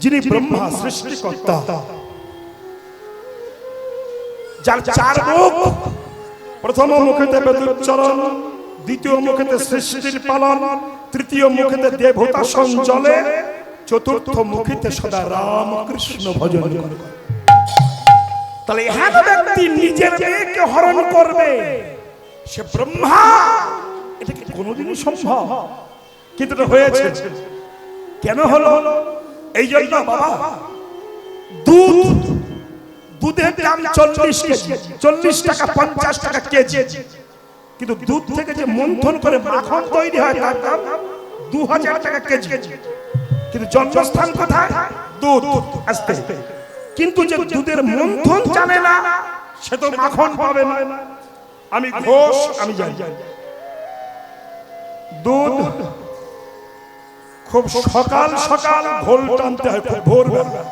যিনি ব্রহ্মা সৃষ্টিকর্তা, যার চার মুখ, প্রথম মুখেতে বেদোচ্চারণ, দ্বিতীয় মুখেতে সৃষ্টির পালন, তৃতীয় মুখেতে দেবতা সঞ্জলে, চতুর্থ মুখেতে সদা রাম কৃষ্ণ ভজন করে। তাহলে এমন ব্যক্তি নিজের মেয়েকে হরণ করবে, সে ব্রহ্মা, এটা কি কোনোদিনই সম্ভব? কিন্তু এটা হয়েছে। কেন হলো? এই জন্য বাবা, দুধের দাম 40 কেজি, 40 টাকা 50 টাকা কেজি, কিন্তু দুধ থেকে যে মন্থন করে মাখন তৈরি হয় তার দাম 2000 টাকা কেজি। কিন্তু জন্মস্থান কোথায়? দুধ আসতে। কিন্তু যে দুধের মন্থন জানে না, সে তো মাখন পাবে না। আমি ঘোষ, আমি জানি দুধ খুব সকাল সকাল ঘোল টানতে হয়, ভোরবেলা।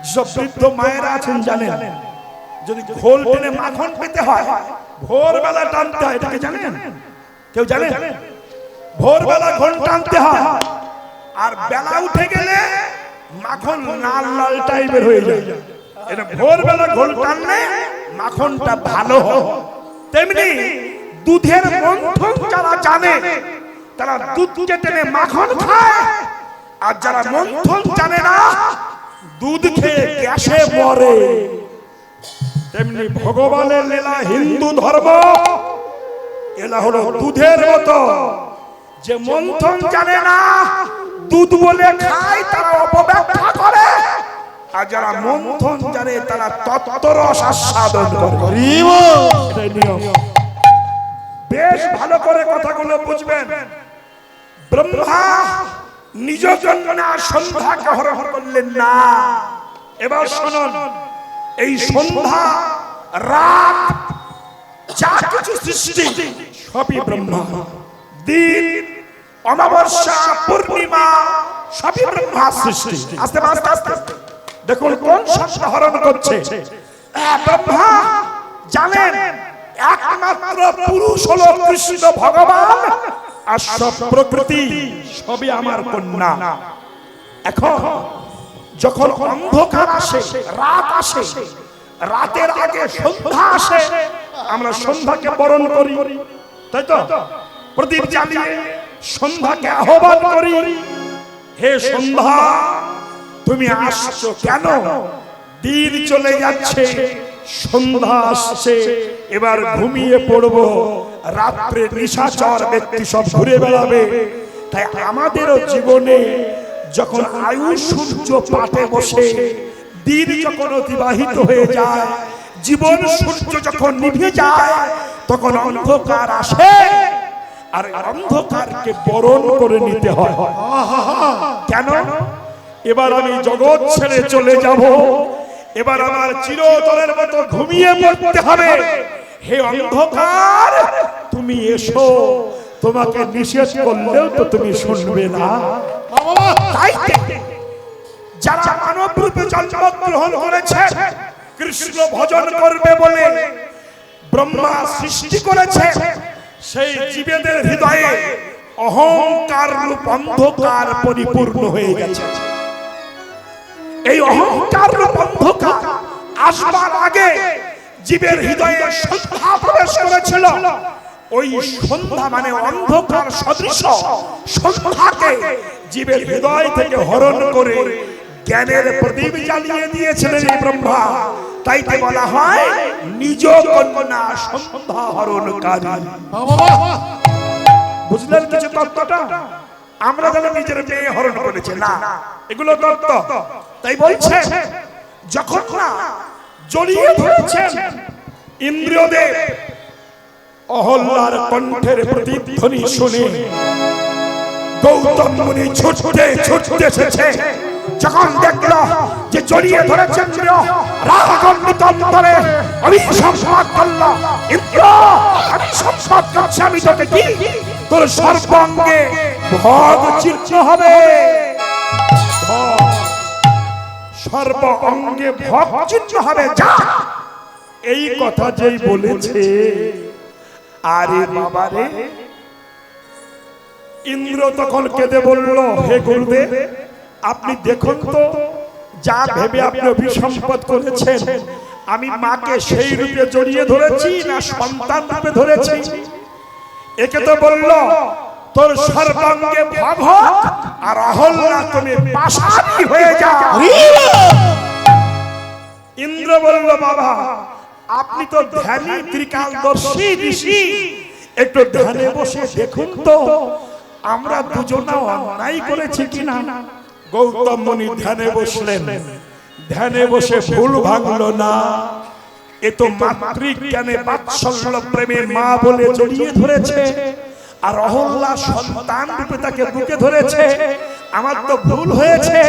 যেসব বৃদ্ধ মায়েরা আছেন জানেন, যদি ঘোল টেনে মাখন পেতে হয় ভোরবেলা টানতে হয়। এটাকে জানেন? কেউ জানেন? ভোরবেলা ঘোল টানতে হয়, আর বেলা উঠে গেলে মাখন লাল লাল টাইপের হয়ে যায়। এটা ভোরবেলা ঘোল টানলে মাখনটা ভালো হয়। তেমনি দুধের মন্থন যারা জানে তারা দুধকে টেনে মাখন খায়, আর যারা মন্থন জানে না দুধ খেয়ে গ্যাসে মরে। তেমনি ভগবানের লীলা, হিন্দু ধর্ম এলা হলো দুধের মতো। যে মন্থন জানে না, দুধ বলে খায়, তারা অপব্যাখ্যা করে, আর যারা মন্থন জানে তারা তত্ত্বরস আস্বাদন করে। এটাই নিয়ম। বেশ ভালো করে কথাগুলো বুঝবেন। ব্রহ্মা নিজ জন্য সন্ধ্যাকে হরণ করলেন না। এবার শুনুন, এই সন্ধ্যা, রাত, যা কিছু সৃষ্টি সবই ব্রহ্মা। দিন, অমাবস্যা, পূর্ণিমা সবই ব্রহ্মা সৃষ্টি। আস্তে আস্তে আস্তে দেখুন কোন সন্ধ্যা হরণ করছে। ব্রহ্মা জানেন একমাত্র পুরুষ হলো কৃষ্ণ ভগবান, আর সব প্রকৃতি সবই আমার কন্যা। এখন যখন অন্ধকার আসে, রাত আসে, রাতের আগে সন্ধ্যা আসে, আমরা সন্ধ্যাকে বরণ করি, তাই তো? প্রদীপ জ্বালিয়ে সন্ধ্যাকে আহ্বান করি, হে সন্ধ্যা তুমি আসছো কেন? দিন চলে যাচ্ছে, সন্ধ্যা আসছে, এবার ঘুমিয়ে পড়বো। রাত্রে নিশাচর ব্যক্তি সব ঘুরে বেড়াবে। তাই আমাদেরও জীবনে যখন আয়ু সূর্য পাটে বসে, দিন যখন অতিবাহিত হয়ে যায়, জীবন সূর্য যখন নিভে যায়, তখন অন্ধকার আসে, আর অন্ধকারকে বরণ করে নিতে হয়। কেন? এবার আমি জগৎ ছেড়ে চলে যাব, এবার আমার চিরতরের মতো ঘুমিয়ে পড়তে হবে। হে অন্ধকার তুমি এসো, তোমাকে নিষেধ করলেও তো তুমি শুনবে না। তাই যারা মানব রূপে জন্মগ্রহণ করেছে, কৃষ্ণ ভজন করবে বলে ব্রহ্মা সৃষ্টি করেছে, সেই জীবেদের হৃদয়ে অহংকার রূপ অন্ধকার পরিপূর্ণ হয়ে গেছে। এই অহংকার রূপ অন্ধকার আসবার আগে জীবের হৃদয়ে সন্ধ্যা প্রবেশ করেছিল। ওই সন্ধ্যা মানে অন্ধকার সদৃশ সন্ধ্যাকে জীবের হৃদয় থেকে হরণ করে জ্ঞানের প্রদীপ জ্বালিয়ে দিয়েছিলেন এই ব্রহ্মা। তাই তো বলা হয় নিজ কন্যা সন্ধ্যা হরণকারী। বুঝলেন কিছু তত্ত্বটা? আমরা যেন নিজের মেয়ে হরণ করেছে না, এগুলো তত্ত্ব। তাই বলছে যখন না জড়িয়ে ধরেছেন ইন্দ্রিয়দেব, অহল্যার কণ্ঠের প্রতিধ্বনি শুনে গৌতম মুনি ছুটতে ছুটতে এসেছে। যখন দেখলো যে জড়িয়ে ধরেছেন রাগান্বিত অন্তরে অভিসম্পাদ করলো, ইন্দ্র আমি সম্পাদ করছি, আমি তোকে কি তোর সর্বাঙ্গে ভগ চিহ্ন হবে, সর্ব অঙ্গে ভগ চিহ্ন হবে, যা। এই কথা যেই বলেছে, আরে বাবারে, ইন্দ্র তখন কেঁদে বলল, হে গুরুদেব আপনি দেখুন তো যা ভেবে আপনি অভিসম্পদ করেছেন, আমি মাকে সেই রূপে জড়িয়ে ধরেছি না সন্তান রূপে ধরেছি? একে তো বলল তোর সর্বাঙ্গে ভভক, আর অহল্যা তুমি পাশানি হয়ে যাও। ইন্দ্র বলল বাবা আপনি তো ধ্যানী ত্রিকালদর্শী ঋষি, একটু ধ্যানে বসে দেখুন তো আমরা দুজনা অন্যায় করেছি কিনা। গৌতম মুনি ধ্যানে বসলেন, ধ্যানে বসে ভুল ভাঙলো না। এ তো মাতৃজ্ঞানে বাৎসল্য প্রেমে মা বলে জড়িয়ে ধরেছে, আর অহল্যা সন্তান রূপে তাকে বুকে ধরেছে, আমার তো ভুল হয়েছে।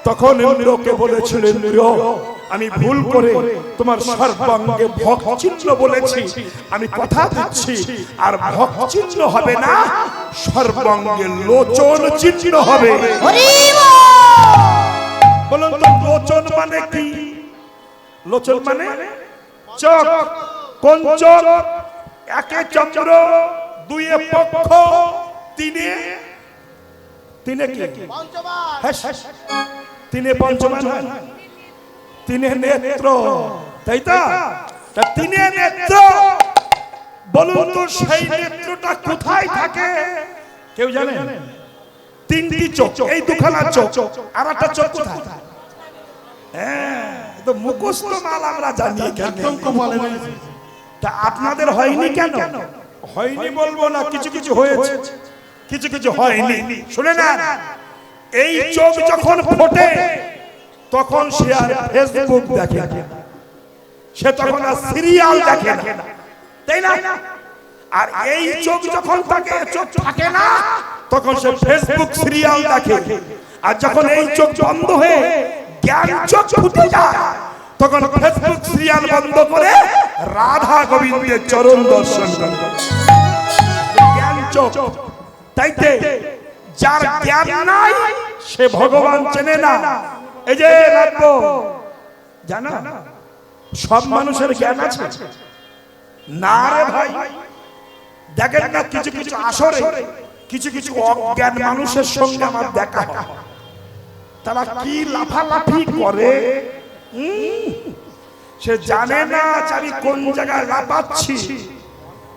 তখন ইন্দ্রকে বলেছিল, ইন্দ্র আমি ভুল করে তোমার সর্বাঙ্গে ভক চিহ্ন বলেছি, আমি কথা দিচ্ছি আর ভক চিহ্ন হবে না, সর্বাঙ্গে লোচন চিহ্ন হবে। বলুন তো লোচন মানে কি? লোচন মানে চোখ। কোন চোখ? একে চন্দ্র, দুইয়ে পক্ষ, তিনে তিনে কি? তিনে পঞ্চমান, তিনে নেত্র, তাই তো? তিনে নেত্র। বলুন তো সেই নেত্রটা কোথায় থাকে? কেউ জানে? তিনটি চোখ, এই দুখানা চোখ, আর একটা চোখ কোথায়? হ্যাঁ, তো মুখস্থ মাল আমরা জানি, তা আপনাদের হয়নি কেন? হয়নি বলবো না, কিছু কিছু হয়েছে, কিছু কিছু হয়নি। শুনে না, এই চোখ যখন ফোটে তখন সে আর ফেসবুক দেখে না, সে তখন আর সিরিয়াল দেখে না, তাই না? আর এই চোখ যখন থাকে, চোখ থাকে না, তখন সে ফেসবুক সিরিয়াল দেখে। আর যখন এই চোখ বন্ধ হয়ে জ্ঞান চোখ ফুটে যায়, তখন ফেসবুক সিরিয়াল বন্ধ করে রাধা গোবিন্দের চরণ দর্শন করে। জ্ঞান চোখ। তাইতে যার জ্ঞান নাই সে ভগবান চেনে না। এই যে রাখবো, জানো সব মানুষের জ্ঞান আছে না রে ভাই। দেখেন না কিছু কিছু আসরে কিছু কিছু অজ্ঞান মানুষের সঙ্গে আমার দেখা হয়, তারা কি লাফালাফি করে, সে জানে না আমি কোন জায়গায় লাফাচ্ছি।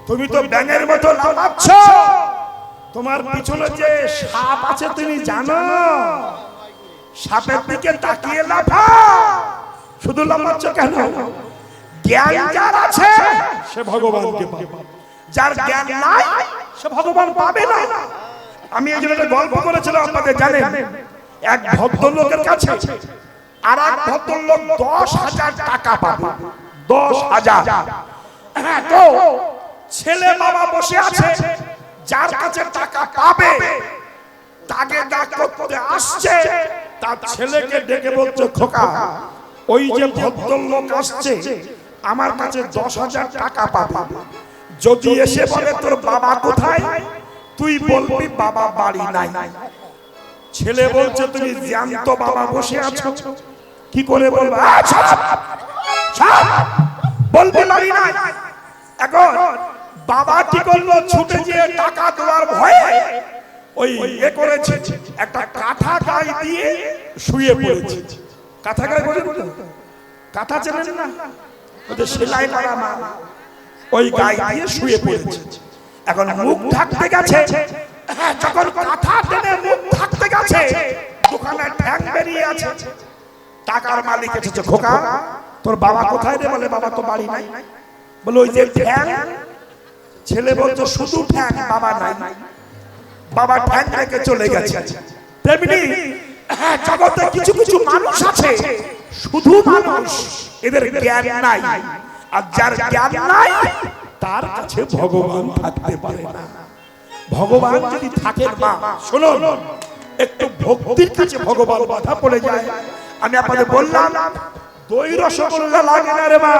তুমি তো ব্যাঙের মতো লাফাচ্ছ, তোমার পিছনে যে সাপ আছে তুমি জানো, সাপের দিকে তাকিয়ে লাফা। শুধু লাফাচ্ছ কেন? জ্ঞান যার আছে সে ভগবানকে পাবে, যার জ্ঞান নাই সে ভগবান পাবে না। আমি এই জন্য একটা গল্প করেছিলাম, আপনাদের জানেন, এক ভদ্রলোকের কাছে আর এক ভদ্রলোক 10,000 টাকা পাবে, 10,000। হ্যাঁ, তো ছেলে বাবা বসে আছে, যার কাছে টাকা পাবে তাকে ডাক করতে আসছে, তার ছেলেকে ডেকে বলছে, খোকা ওই যে ভদ্রলোক আসছে আমার কাছে 10,000 টাকা পাবে, যদি এসে বলে তোর বাবা কোথায়, তুই বলবি বাবা বাড়ি নাই। ছেলে বলছে তুমি জ্যান্ত বাবা বসে আছো, কি করে বলবো? বলবি বাড়ি নাই। এখন বাবা কি করলো, ছুটে গিয়ে টাকা দেওয়ার ভয়ে ওই এ করেছে, একটা কাঁথা গায়ে দিয়ে শুয়ে পড়েছে। কাঁথা গায়ে বলে কাঁথা চেনেন না, ওদের সেলাই করা মা, ওই গায়ে দিয়ে শুয়ে পড়েছে। এখন মুখ ঢাকতে গেছে, যখন কাঁথা টেনে মুখ ঢাকতে গেছে দোকানে ঠ্যাং বেরিয়ে আছে। টাকার মালিক এসেছে, খোকা তোর বাবা কোথায় রে? বলে বাবা তো বাড়ি নাই। বলে ওই যে ঠ্যাং। ছেলে বলছে শুধু ঠ্যাং, বাবা নাই। বাবা ঠ্যাং রেখে চলে গেছে। তেমনি জগতে কিছু কিছু মানুষ আছে শুধু মানুষ, এদের জ্ঞান নাই। আর যার জ্ঞান নাই তার কাছে ভগবান থাকতে পারে না। ভগবান যদি থাকে, মা শুনুন, একটু ভক্তির কাছে ভগবান বাধা পড়ে যায়। আমি আপনাদের বললাম দই রসগোল্লা লাগে না রে মা,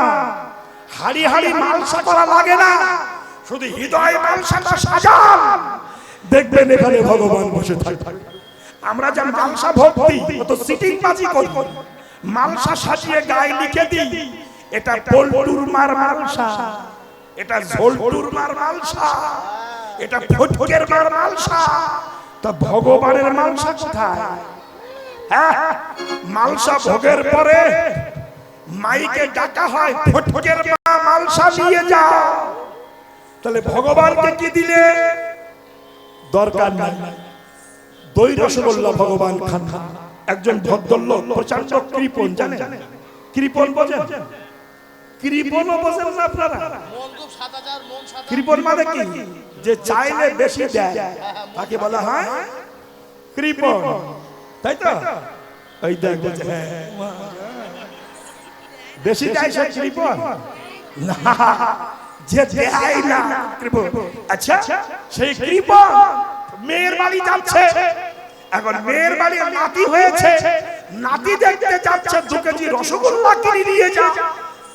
হাড়ি হাড়ি মালসা করা লাগে না, শুধু হৃদয় মালসাটা সাজান, দেখবেন এখানে ভগবান বসে থাকে। আমরা যা মালসা ভক্তি তো সিটিং বাজি করি, মালসা সাজিয়ে গায়ে লিখে দিই এটা পল্টুর মার মালসা, এটা ঝোলটুর মার মালসা, এটা ফটকের মার মালসা। তা ভগবানের মালসা কোথায়? মালসা ভোগের পরে মাইকে ডাকা হয়, ফটকের মা মালসা নিয়ে যাও। তাহলে ভগবানকে কি দিলে? দরকার নাই, দই রসগোল্লা ভগবান খান না। একজন ভদ্রলোক প্রচন্ড কৃপণ, জানেন? কৃপণ বোঝেন? কৃপণও বোঝেন না আপনারা? কৃপণ মানে কি? যে চাইলে বেশি দেয় তাকে বলা হয় কৃপণ, তাই তো? ওই দেখ বলছে হ্যাঁ বেশি দেয় সে কৃপণ না, যে দেয় না কৃপণ। আচ্ছা, সেই কৃপণ মেয়ের বাড়ি যাচ্ছে, এখন মেয়ের বাড়ি নাতি হয়েছে, নাতি দেখতে যাচ্ছে 2 কেজি রসগোল্লা কিনে নিয়ে যা।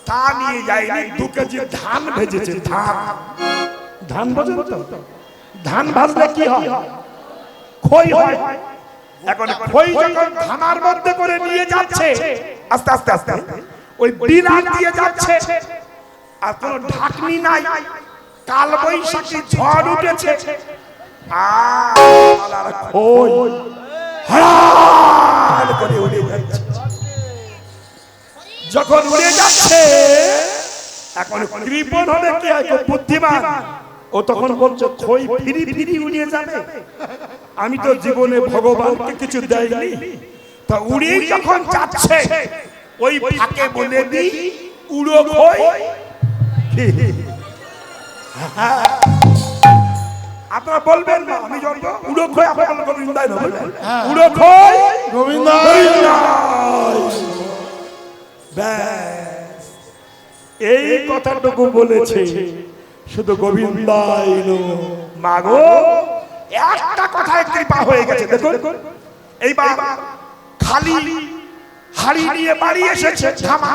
তা নিয়ে যায়নি, 2 কেজি ধান ভেজেছে। ধান, ধান বোঝেন তো? ধান ভাজলে কি হয়? খই হয়। এখন খই যখন ধানার মধ্যে করে নিয়ে যাচ্ছে, আস্তে আস্তে আস্তে ওই বিরাট দিয়ে যাচ্ছে, আর কোনো ঢাকনি নাই, কাল বৈশাখী ঝড় উঠেছে, আর খই হাড় করে উড়ে যাচ্ছে। যখন উড়ে যাচ্ছে, এখন কৃপণ হলে কি হয়? বুদ্ধিমান, ও তখন বলছে খই ফিরি ফিরি উড়িয়ে যাবে, আমি তো জীবনে ভগবানকে কিছু দেয়নি। তা উড়ে যখন যাচ্ছে, ওই ফাঁকে বলে দিই উড়ো খই। আপনারা বলবেন না, আমি জানবো উড়ো খই, আপনারা বলবেন গোবিন্দাই না, বলবেন উড়ো খই গোবিন্দাই। ব্যাস, এই কথাটুকু বলেছে, শুধু গোবিন্দাই মাগো। একটা কথায় কৃপা হয়ে গেছে। দেখুন, এইবার খালি হাড়ি নিয়ে বাড়ি এসেছে ধামা।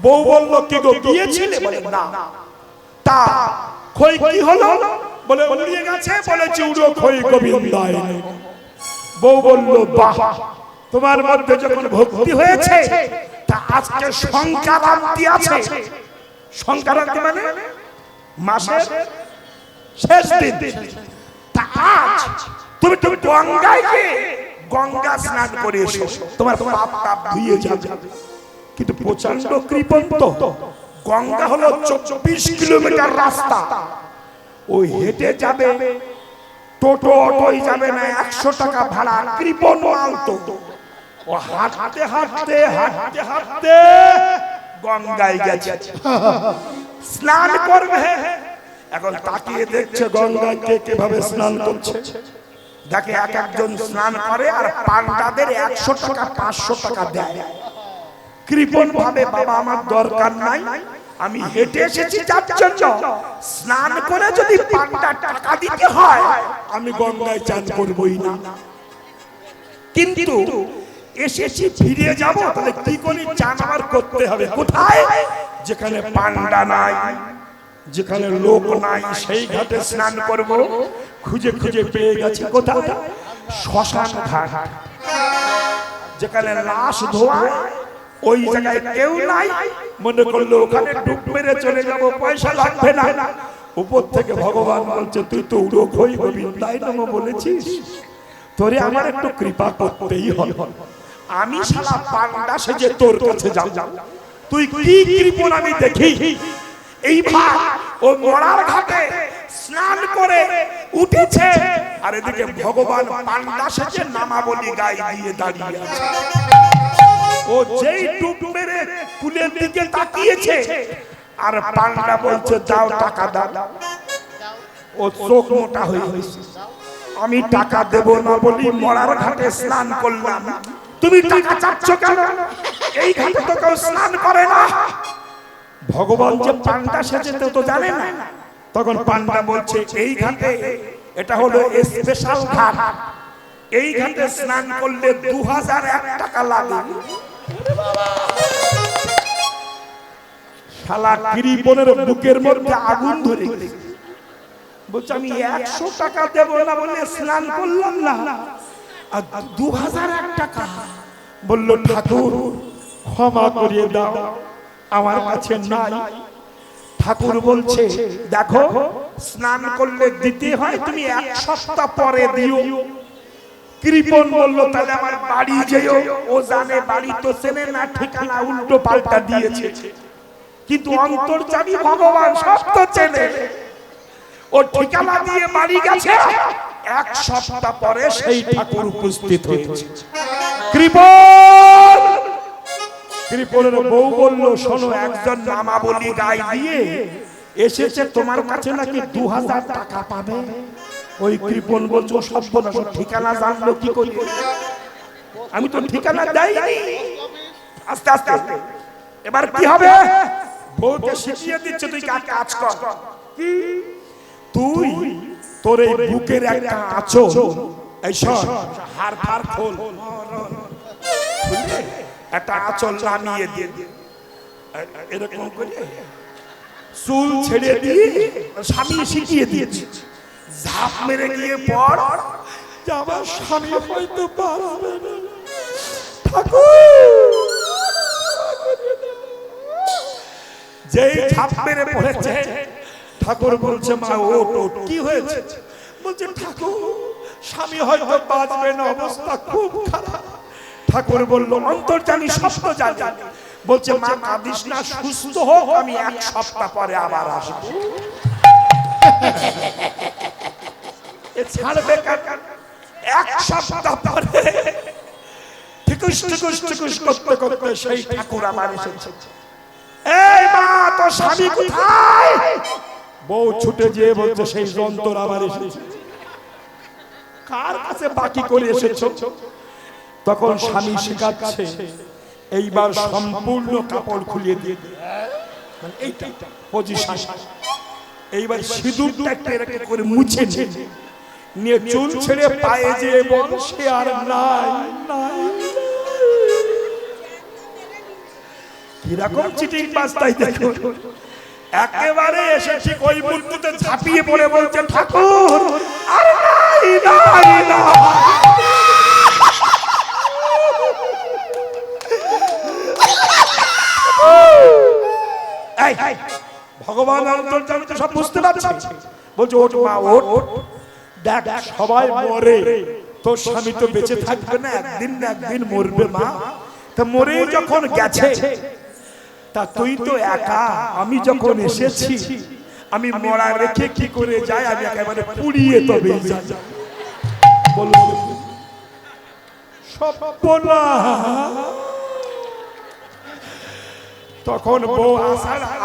বউ বলল কি গো গিয়েছিলে? বলে না। তা খই কি হলো? বলে উড়িয়ে গেছে। বলেছি উড়ো খই গোবিন্দাই। বউ বলল বাহ, তোমার মধ্যে যখন ভক্তি হয়েছে, তা আজকে সংক্রান্তি আছে। সংক্রান্তি মানে মাসের শেষ দিন। তা আজ তুমি গঙ্গায় গিয়ে গঙ্গা স্নান করে এসো, তোমার পাপ তাপ ধুয়ে যাবে। কিন্তু প্রচন্ড কৃপণ তো, গঙ্গা হলো 24 কিলোমিটার রাস্তা, ওই হেঁটে যাবে, টোটো অটোই যাবে না, 100 টাকা ভাড়া। কৃপণ মাল তো, ও হাঁটতে হাঁটতে হাঁটতে হাঁটতে গঙ্গায় গেছে, স্নান করবে। এখন তাকিয়ে দেখছে গঙ্গায় কে কিভাবে স্নান করছে। দেখে এক একজন স্নান করে, আর পান্ডাদের 100 টাকা 500 টাকা দেয়। কৃপণ ভাবে বাবা আমার দরকার নাই, আমি হেঁটে এসেছি যার জন্য, স্নান করে যদি পান্ডা টাকা দিতে হয় আমি গঙ্গায় চান করবই না। কিন্তু এসেছি ফিরে যাব, তাহলে কি করে চান আমার করতে হবে? কোথায়? যেখানে পান্ডা নাই, যেখানে লোক নাই, সেই ঘাটে স্নান করব। খুঁজে খুঁজে পেয়ে গেছি কোথায়? শ্মশান ঘাট, যেখানে লাশ ধোয়া, ওই জায়গায় কেউ নাই। মনে করলো ওখানে ডুব মেরে চলে যাব, পয়সা লাগবে না। উপর থেকে ভগবান বলছে তুই তো উড়ো খই গোবিন্দাই নমঃ বলেছিস, তোরে আমার একটু কৃপা করতেই হবে। আমি শালা পান্ডা সেজে তোর কাছে যাব, তুই কি কৃপণ আমি দেখি। এইবার ও মরার ঘাটে স্নান করে উঠেছে, আর এদিকে ভগবান পান্ডা সেজে নামাবলী গায়ে দিয়ে দাঁড়িয়ে আছে। ও যেই ডুব মেরে কুলের দিকে তাকিয়েছে, আর পান্ডা বলছে দাও টাকা দাও। ও চোখ মোটা হয়ে গেছে, আমি টাকা দেব না বলি মরার ঘাটে স্নান করলাম, তুমি টাকা চাচ্ছ কেন? এই ঘাটে তো কেউ স্নান করে না। ভগবান যে পান্ডা সেজেছে তো জানে না। তখন পান্ডা বলছে এই ঘাটে, এটা হলো স্পেশাল ঘাট, এই ঘাটে স্নান করলে 2001 টাকা লাগে। শালা কৃপণের বুকের মধ্যে আগুন ধরে গেছে, বলছে আমি 100 টাকা দেব না বলে স্নান করলাম না, আর 2001 টাকা। বলল ঠাকুর ক্ষমা করিয়ে দাও, আমার কাছে নাই। ঠাকুর বলছে দেখো, স্নান করলে দিতে হয়, তুমি 1 সপ্তাহ পরে দিও। কৃপণ বলল তাহলে আমার বাড়ি যেও। ও জানে বাড়ি তো চেনে না, ঠিকানা উল্টো পাল্টা দিয়েছে, কিন্তু অন্তর্যামী ভগবান সব তো চেনে। ও ঠিকানা দিয়ে বাড়ি গেছে, এক সপ্তাহ পরে সেই ঠাকুর উপস্থিত হয়েছে। কৃপণ কৃপণের বউ বলল, শোনো, একজন মামা বলি গায়ে দিয়ে এসেছে তোমার কাছে, নাকি 2000 টাকা পাবে। ওই কৃপণ বলছো সব বলা, ঠিকানা জানলো কি করে? আমি তো ঠিকানা দেইনি। আস্তে আস্তে আস্তে এবার কি হবে? বউকে শিখিয়ে দিচ্ছে, তুই কাজ কর। কি? তুই তোর এই বুকের একটা আঁচল, এই সব হাড় ফাড় খোল, একটা আঁচল নামিয়ে দিয়ে এরকম করে চুল ছেড়ে দিয়ে স্বামী শিখিয়ে দিয়েছে। ঝাঁপ মেরে গিয়ে পড়, আমার স্বামী হয়তো পারবে না। ঠাকুর যেই ঝাঁপ মেরে পড়েছে, ঠাকুর বলছে, মা ওঠ, কি হয়েছে? বলছে, ঠাকুর স্বামী হয়তো বাঁচবে না, অবস্থা খুব খারাপ। ঠাকুর বলল, অন্তর্যামী সব তো জানে। বলছে, মা কাঁদিস না, সুস্থ হোক, আমি 1 সপ্তাহ পরে আবার আসবো। ছাড়বে 1 সপ্তাহ পরে ঠিকুস ঠিকুস ঠিকুস করতে করতে সেই ঠাকুর আবার এসেছে। এই মা, তোর স্বামী কোথায়? বউ ছুটে যেয়ে বলছে, সেই যন্ত্র আবার এসেছে। কার কাছে বাকি করে এসেছো? তখন স্বামী শেখাচ্ছে, এইবার সম্পূর্ণ কাপড় খুলিয়ে দিয়ে, মানে এইটা পজিশন, এইবার সিঁদুরটা এরকম করে মুছে নিয়ে চুল ছেড়ে পায়ে যেয়ে বল, সে আর নাই। কিরকম চিটিং বাস্তাই দেখো, একেবারে এসে ঠিক ওই মূর্তিতে ঝাঁপিয়ে পড়ে বলছে, ঠাকুর আর নাই। ভগবান অন্তর্যামী তো সব বুঝতে পারছে। বলছে, ওঠ মা, ওঠ, দেখ সবাই মরে, তোর স্বামী তো বেঁচে থাকবে না, একদিন না একদিন মরবে মা। তা মরে যখন গেছে, তা তুই তো একা, আমি যখন এসেছি, আমি মরা রেখে কি করে যাই? আমি একেবারে পুড়িয়ে তবে যাই। বলুন সপনা। তখন বউ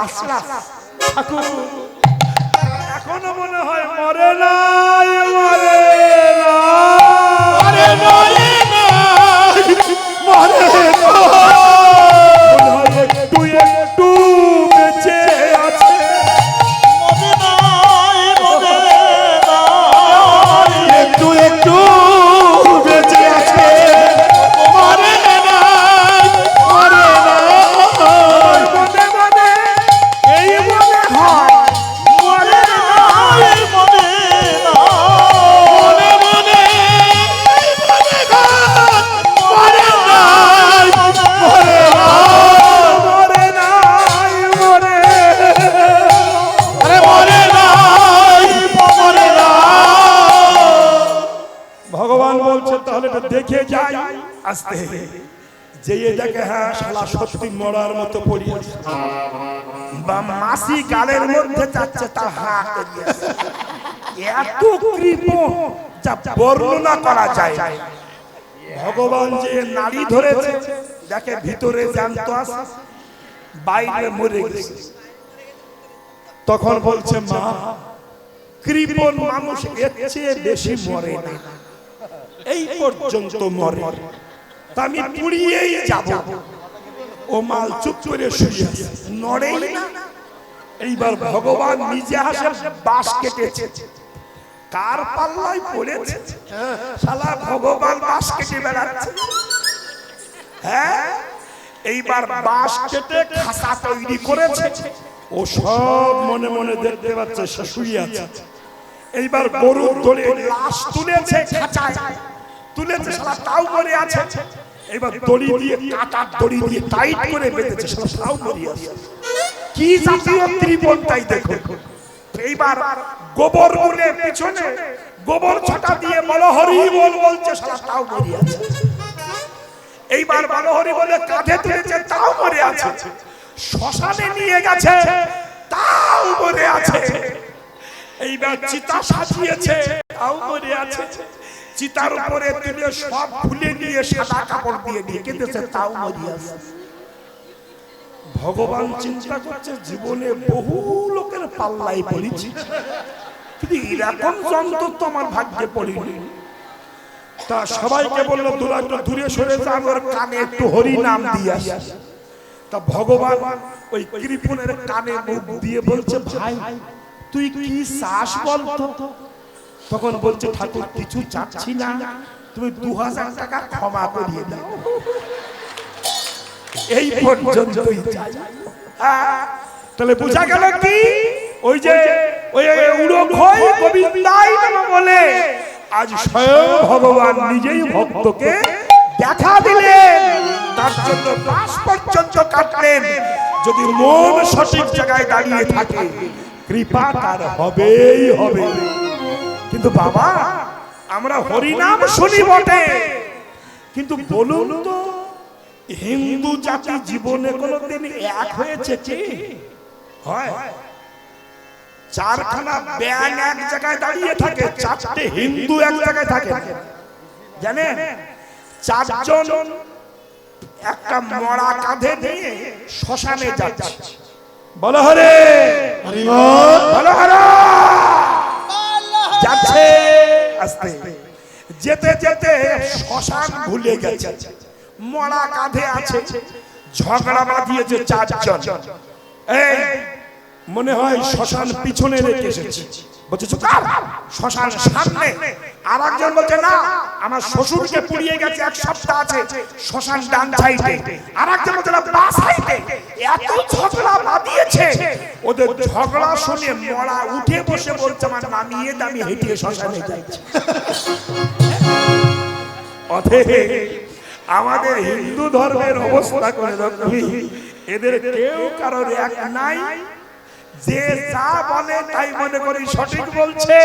আসলা, ঠাকুর এখনো মনে হয় মরে নাই, মরে একটু একটু বেঁচে আছে, একটু একটু বেঁচে আছে, এই মনে হয় দেখে যাই। আস্তে যেয়ে দেখে, হ্যাঁ শালা সত্যি মরার মতো পড়ি আছে, বা মাসি গালের মধ্যে যাচ্ছে, তা হাত এত কৃপণ যা বর্ণনা করা যায়। ভগবান যে নাড়ি ধরেছে, দেখে ভিতরে জ্যান্ত আছে, বাইরে মরে গেছে। তখন বলছে, মা কৃপণ মানুষ এর চেয়ে বেশি মরে না, এই পর্যন্ত মরে, তা আমি পুড়িয়েই যাব। ও মাল চুপ করে শুয়ে নড়েই না। এইবার ভগবান নিজে আসে, বাঁশ কেটেছে। কার পাল্লায় পড়েছে? শালা ভগবান বাঁশ কেটে বেড়াচ্ছে। হ্যাঁ, এইবার বাঁশ কেটে খাসা তৈরি করেছে। ও সব মনে মনে দেখতে পাচ্ছে সে শুয়ে আছে। এইবার গরু ধরে লাশ তুলেছে, খাঁচায় তুলেছে, শালা তাও মরে আছে। এবার দড়ি দিয়ে, কাটার দড়ি দিয়ে টাইট করে বেঁধেছে, শালা তাও মরে আছে। কি জাতীয় কৃপণ তাই দেখো। এইবার গোবর গুলে পিছনে গোবর ছটা দিয়ে বলো হরি বল বলছে, সারা তাও মরে আছে। এইবার বলো হরি বলে কাঁধে তুলেছে, তাও মরে আছে। শ্মশানে নিয়ে গেছে, তাও মরে আছে। এইবার চিতা সাজিয়েছে, তাও মরে আছে। চিতার উপরে তুলে সব খুলে নিয়ে সাদা কাপড় দিয়ে ঢেকে দিয়েছে, তাও মরে আছে। ভগবান চিন্তা করছে জীবনে বহু লোকের পাল্লাই পড়েছি, কিন্তু এরকম যন্ত্র তো আমার ভাগ্যে পড়েনি। তা সবাইকে বললো তোরা একটু দূরে সরে যা, ওর কানে একটু হরি নাম দিয়ে আসি। তা ভগবান ওই কৃপণের কানে মুখ দিয়ে বলছে, ভাই তুই কি চাস বলতো? তখন বলছে, ঠাকুর কিছু চাচ্ছি না, তুমি 2000 টাকা ক্ষমা করিয়ে দাও, এই পর্যন্তই চাই। তাহলে বোঝা গেল কি, ওই যে ওই উড়ো খই গোবিন্দাই নমঃ বলে আজ স্বয়ং ভগবান নিজেই ভক্তকে দেখা দিলেন, তার জন্য 5 পর্যন্ত কাটলেন। যদি মন সঠিক জায়গায় দাঁড়িয়ে থাকে, কৃপা তার হবেই হবে। কিন্তু বাবা, আমরা হরিনাম শুনি বটে, কিন্তু বলুন তো, হিন্দু জাতি জীবনে কোনোদিন এক হয়েছে কি? হয়? 4খানা ব্যাঙ এক জায়গায় দাঁড়িয়ে থাকে, 4টে হিন্দু এক জায়গায় থাকে, জানেন? 4 জন একটা মরা কাঁধে নিয়ে শ্মশানে যাচ্ছে। বলো হরে হরি বল, বলো হরে। যাচ্ছে আস্তে, যেতে যেতে শ্মশান ভুলে গেছে, মরা কাঁধে আছে, ঝগড়া বাঁধিয়েছে 4 জন। এই মনে হয় শ্মশান পিছনে রেখে এসেছে, বলছে চুকার, শ্মশান সামনে। আর একজন বলছে না, আমার শ্বশুরকে পুড়িয়ে গেছে, 1 সপ্তাহ আছে, শ্মশান ডান সাইডে। আর একজন বলছে না, বাঁ সাইডে। এত ঝগড়া বাঁধিয়েছে, ওদের ঝগড়া শুনে মরা উঠে বসে বলছে, আমার নামিয়ে দামি হেঁটে শ্মশানে যাচ্ছে। আমাদের হিন্দু ধর্মের অবস্থা করে তুমি, এদের কেউ কারোর এক নাই, যে যা বলে তাই মনে করি সঠিক বলছে।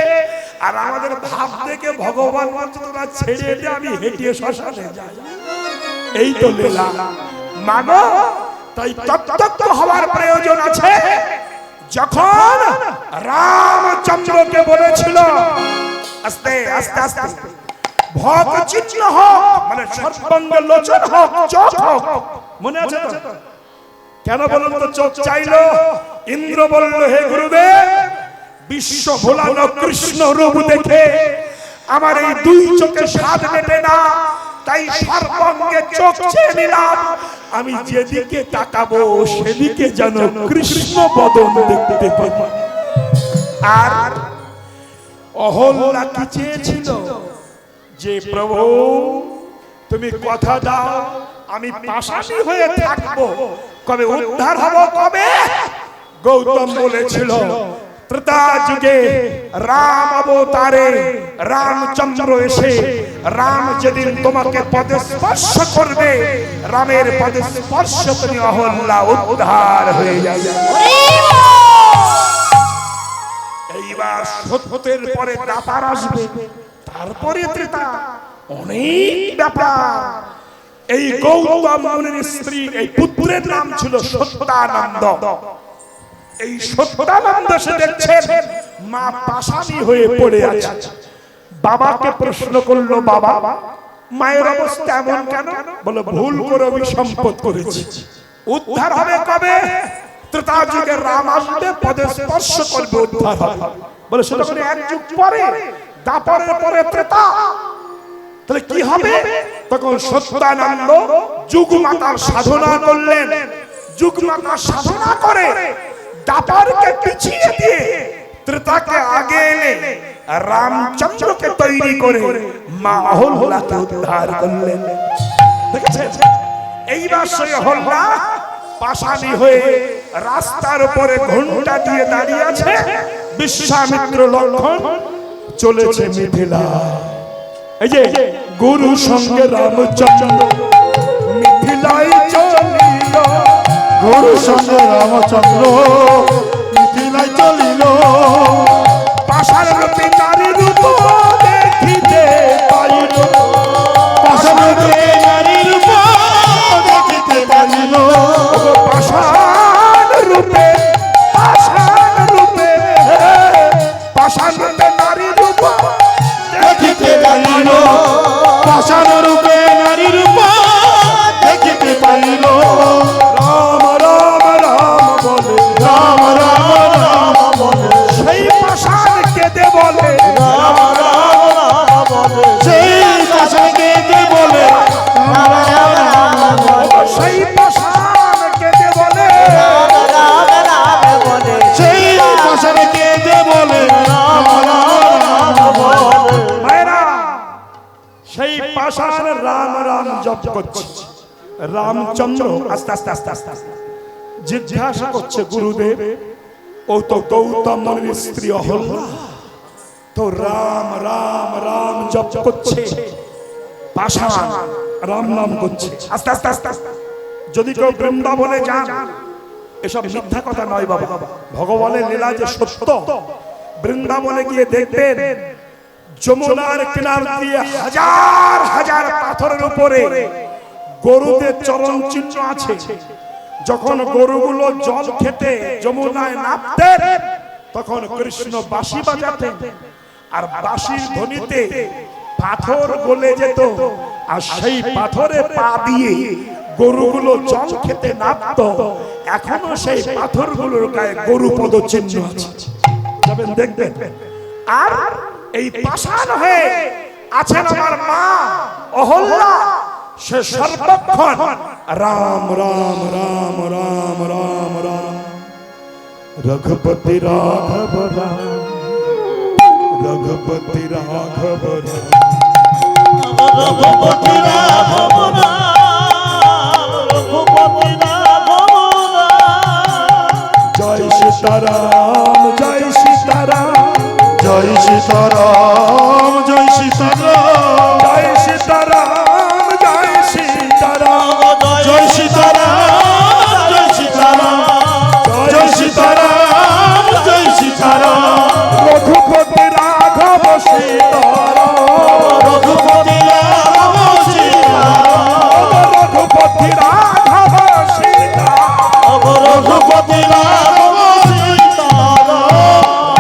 আর আমাদের ভাব দেখে ভগবান বলছে, তোরা ছেড়ে দে, আমি হেঁটে শ্মশানে যাই। এই তো লীলা মাগো। তাই তত্ত্ব হওয়ার প্রয়োজন আছে। যখন রামচন্দ্রকে বলেছিল আস্তে আস্তে আস্তে ভগ চিহ্ন হোক, মানে সর্বাঙ্গ লোচন হোক, চোখ হোক, মনে আছে তো? কেন বলুন তো চোখ চাইলো? ইন্দ্র বলল, হে গুরুদেব, বিশ্ব ভোলানো কৃষ্ণ রূপ দেখে আমার এই 2 চোখে স্বাদ মেটে না, তাই সর্বাঙ্গে চোখ চেয়ে নিলাম। আমি যেদিকে তাকাবো সেদিকে যেন কৃষ্ণ বদন দেখতে পাই। আর অহল্যা কি চেয়েছিল? যে প্রভু তুমি কথা দাও, আমি পাশানি হয়ে থাকবো, কবে উদ্ধার হব কবে? গৌতম বলেছিল, ত্রেতা যুগে রাম অবতারে রামচন্দ্র এসে, রাম যেদিন তোমাকে পদে স্পর্শ করবে, রামের পদে স্পর্শ তুমি অহল্যা উদ্ধার হয়ে যাবে। এইবার সত্যের পরে দাপার আসবে, তারপরে ত্রেতা, অনেক ব্যাপার। এই গৌতম মুনির স্ত্রী, এই পুত্রের নাম ছিল সত্যানন্দ। এই সত্যানন্দ সে দেখছেন মা পাশানি হয়ে পড়ে আছে। বাবাকে প্রশ্ন করলো, বাবা মায়ের অবস্থা এমন কেন? বলে, ভুল করে আমি সম্পদ করেছি। উদ্ধার হবে কবে? ত্রেতা যুগে রাম আসবে, পদে স্পর্শ করবে, উদ্ধার হবে। বলে, সেটা করে 1 যুগ পরে, দাপরের পরে ত্রেতা, তাহলে কি হবে? তখন সত্যানন্দ যুগমাতার সাধনা করলেন। যুগমাতার সাধনা করে দাপরকে পিছিয়ে দিয়ে ত্রেতাকে আগে এনে রামচন্দ্রকে তৈরি করে মা অহল্যাকে উদ্ধার করলেন। দেখেছেন? এইবার সেই অহল্যা পাশানি হয়ে রাস্তার উপরে ঘণ্টা দিয়ে দাঁড়িয়ে আছে। বিশ্বামিত্র লক্ষণ চলেছে মিথিলা। এই যে গুরু সঙ্গে রামচন্দ্র মিথিলায় চলিল, গুরু সঙ্গে রামচন্দ্র মিথিলায় চলিল, পাশার রূপে নারী রূপ জপ করছে। রামচন্দ্র আস্তে আস্তে আস্তে আস্তে আস্তে জিজ্ঞাসা করছে, গুরুদেব ও তো গৌতম মুনির স্ত্রী অহল্যা, তো রাম রাম রাম জপ করছে, পাষাণ রাম নাম করছে। আস্তে আস্তে আস্তে আস্তে যদি কেউ বৃন্দাবনে যান, এসব মিথ্যা কথা নয় বাবা, ভগবানের লীলা যে সত্য। বৃন্দাবনে গিয়ে দেখবেন যমুনার কিনার দিয়ে হাজার হাজার পাথরের উপরে গরুদের চরণ চিহ্ন আছে। যখন গরুগুলো জল খেতে যমুনায় নামতেন, তখন কৃষ্ণ বাঁশি বাজাতেন, আর বাঁশির ধ্বনিতে পাথর গলে যেত, আর সেই পাথরে পা দিয়ে গরুগুলো জল খেতে নামতো। এখনো সেই পাথরগুলোর গায়ে গরু পদ চিহ্ন আছে, যাবেন দেখবেন। আর এই পাষাণ হয়ে আছেন আমার মা অহল্যা, সে সর্বক্ষণ রাম রাম রাম রাম রাম রাম, রঘুপতি রাঘব রাম, রঘুপতি রাঘব রাম, রঘুপতি রাঘব রাম, রঘুপতি রাঘব রাম। জয় সীতারাম জয় সীতারাম, জয় সীতারাম জয় সীতারাম, জয় সীতারাম জয় সীতারাম, জয় সীতারাম জয় সীতারাম, জয় সীতারাম জয় সীতারাম, রঘুপতি রাঘব সীতারাম, রঘুপতি রাম সীতারাম, রঘুপতি রাঘব সীতারাম, রঘুপতি রাম সীতারাম,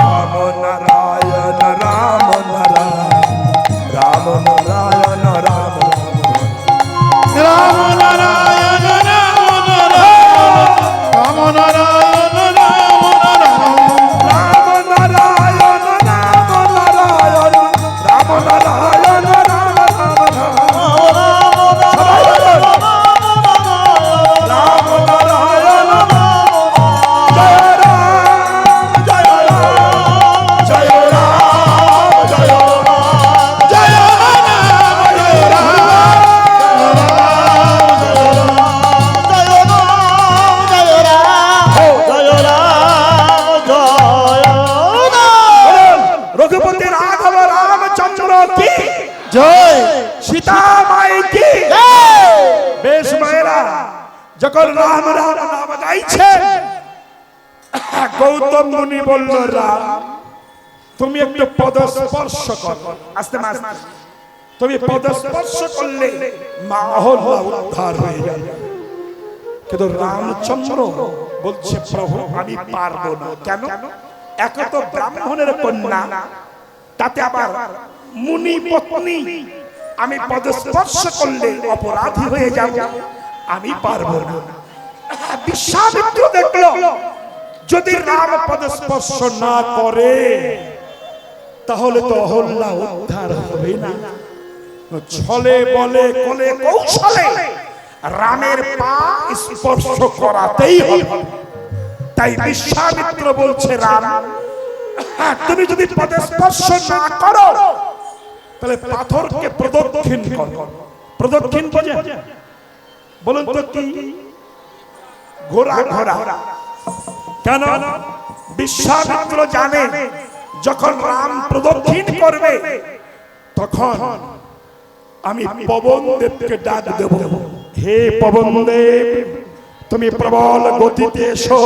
রাম নারায়ণ রাম নারায়ণ, রাম নারায়ণ রাম রাম নারায়ণ রাম নারায়ণ, রাম নারায়ণ রাম নারায়ণ, রাম নারায়ণ রাম নারায়ণ, রাম নারায়ণ, জয় রাম জয় রাম জয় রাম জয় রাম জয় রঘুপতি রাঘব রামচন্দ্র কি জয় সীতা মাই কি। বেশ মায়েরা, যখন রাম রাম নাম গাইছে, গৌতম মুনি বলল, রাম তুমি একটু পদস্পর্শ করো, আস্তে আস্তে তুমি পদস্পর্শ করলে মা অহল্যা উদ্ধার হয়ে যাবে। কিন্তু রামচন্দ্র বলছে, প্রভু আমি পারবো না। কেন? এক তো ব্রাহ্মণের কন্যা, তাতে আবার মুনি পত্নী, আমি পদস্পর্শ করলে অপরাধী হয়ে যাব, আমি পারবো না। বিশ্বামিত্র দেখলো যদি রাম পদস্পর্শ না করে তাহলে তো অহল্যা উদ্ধার হবে না। ছলে বলে কোলে কৌশলে রামের পা স্পর্শ করাতেই হবে। তাই বিশ্বামিত্র বলছে, রাম তুমি যদি পদস্পর্শ না করো তাহলে পাথরকে প্রদক্ষিণ করো। প্রদক্ষিণ বোঝেন? বলুন তো কি? ঘোড়া ঘোড়া। কেন? বিশ্বামিত্র জানে যখন রাম প্রদক্ষিণ করবে তখন আমি পবন দেবকে ডাক দেব, হে পবন দেব তুমি প্রবল গতিতে এসো,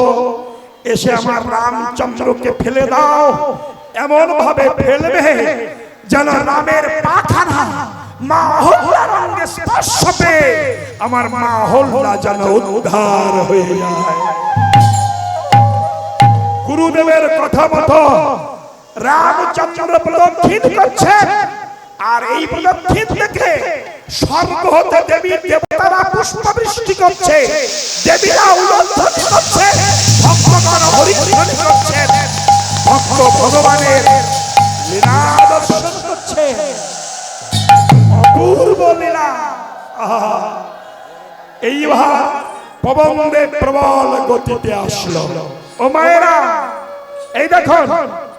এসে আমার রামচন্দ্রকে ফেলে দাও। এমন ভাবে ফেলবে যেন রামের পাখানা মা অহল্যার অঙ্গে স্পর্শ পেয়ে আমার মা অহল্যা যেন উদ্ধার হয়ে যায়। গুরুদেবের কথা মতো রামচন্দ্র প্রদক্ষিণ করছে, আর এই প্রদক্ষিণ দেখে স্বর্গ হতে দেবী দেবতারা পুষ্পবৃষ্টি করছে, দেবীরা উলধ্বনি করছে, ভক্তগণ হরিধ্বনি করছেন, ভক্ত ভগবানের লীলা দর্শন করছে। অপূর্ব লীলা। এইবার পবন দেব প্রবল গতিতে আসলো। ও মায়েরা, এই দেখুন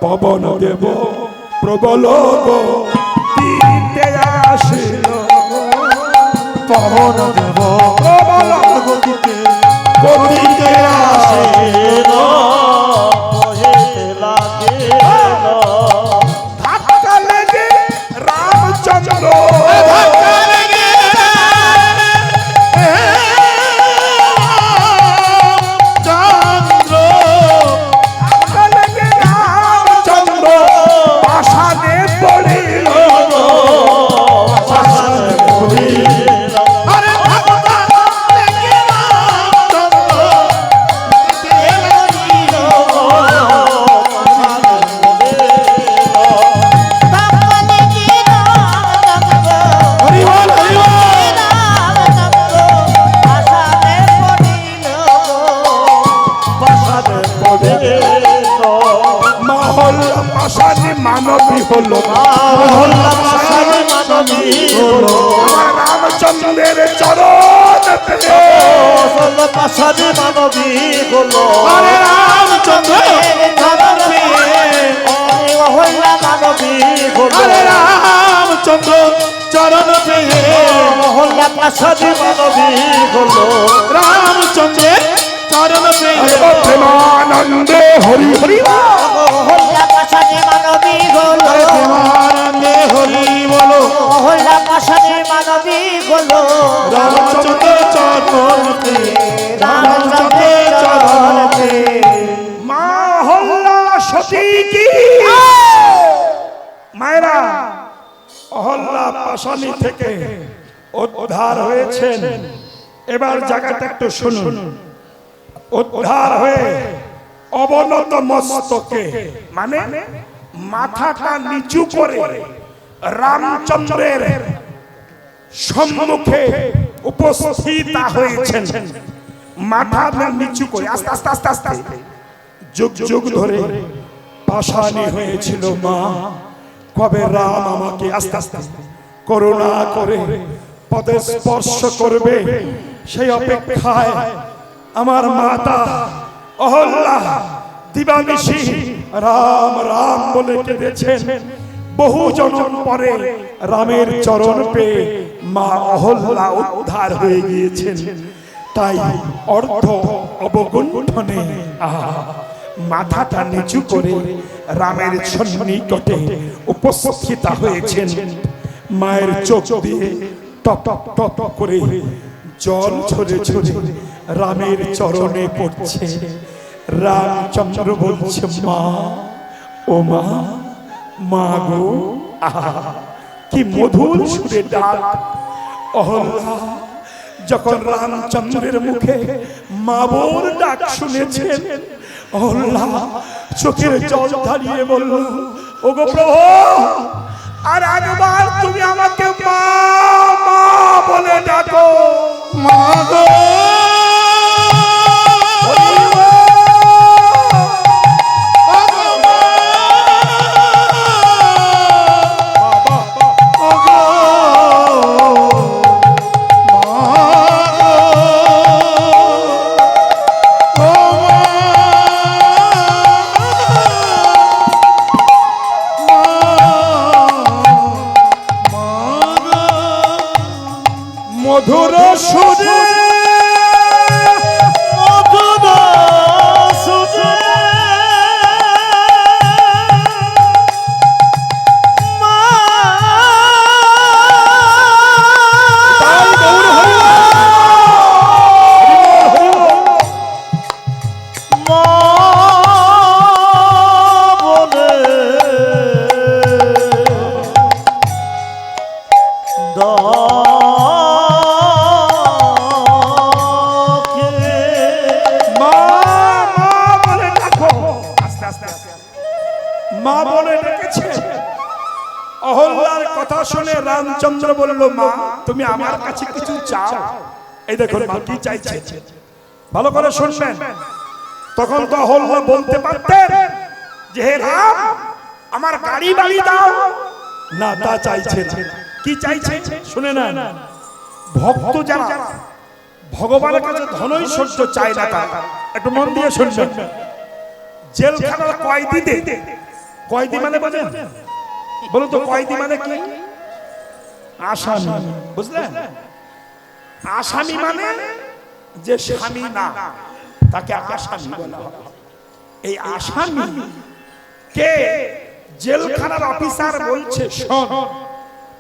পবন দেব প্রবল গতিতে আসলো, পবন দেব গতিতে গতিতে আসে বহেতে লাগে ধাক্কা লেগে রামচন্দ্র ধাক্কা লেগে রামচন্দ্র পাশানে পড়িল মহল্লা পাশানে মানবী হলো আমার রামচন্দ্রের চরণ পেলে পাশানে মানবী হলো মানবী হলো রামচন্দ্র চরণ পেয়ে মহল্লা পাশানে মানবী হলো রামচন্দ্রের চরণ পেয়ে প্রেমানন্দে হরি হরি মহল্লা পাশানে মানবী হলো প্রেমানন্দে হরি বলো মহল্লা পাশানে মানবী হলো রামচন্দ্র চরণ পেয়ে রামচন্দ্রের চরণ পেয়ে মা হল্লা সতী কি মায়েরা অহল্লা পাশানি থেকে উদ্ধার হয়েছেন। এবার জায়গাটা একটু শুনুন। উদ্ধার হয়ে অবনত মস্তকে মানে মাথাটা নিচু করে রামচন্দ্রের সম্মুখে উপস্থিত হয়েছেন। মাথাটা নিচু করে আস্তে আস্তে আস্তে আস্তে যুগ যুগ ধরে পাশানি হয়েছিল মা। কবে রাম আমাকে আস্তে আস্তে করুণা করে পদে স্পর্শ করবে সেই অপেক্ষায় আমার মাতা অহল্যা দিবানিশি রাম রাম বলে কেঁদেছেন। বহু জন্ম পরে রামের চরণ পেয়ে মা অহল্যা উদ্ধার হয়ে গিয়েছেন। তাই অর্ধ অবগুণ্ঠনে মাথাটা নিচু করে রামের সন্নিকটে উপস্থিত হয়েছেন। মায়ের চোখ দিয়ে টপ টপ টপ করে জল ঝরে ঝরে রামের চরণে পড়ছে। রামচন্দ্র বলছে মা ও মা মা গো আহা কি মধুর সুরে ডাক। অহল্যা যখন রামচন্দ্রের মুখে মা বোর ডাক শুনেছেন অহল্যা চোখের জল ধারিয়ে বলল ওগো প্রভু আর একবার তুমি আমাকে মা মা বলে ডাকো মা গো মধুর সুরে মধুর সুরে মা মা বলে ডেকেছে। অহল্যার কথা শুনে রামচন্দ্র বলল মা তুমি আমার কাছে কিছু চাও। এই দেখুন মা কি চাইছে ভালো করে শুনবেন। তখন তো অহল্যা বলতে পারতেন যে হে রাম আমার গাড়ি বাড়ি দাও না, তা চাইছে না। কি চাইছে শুনে না। ভক্ত যারা ভগবানের কাছে ধনৈশ্বর্য চায় না তারা একটু মন দিয়ে শুনবেন। জেলখানার কয়েদি মানে বোঝেন? বলুন তো কয়েদি মানে কি? আসামি, বুঝলেন? আসামি মানে যে স্বামী না, তাকে আসামি বলা হয়। এই আসামি কে জেলখানার অফিসার বলছে, শোন,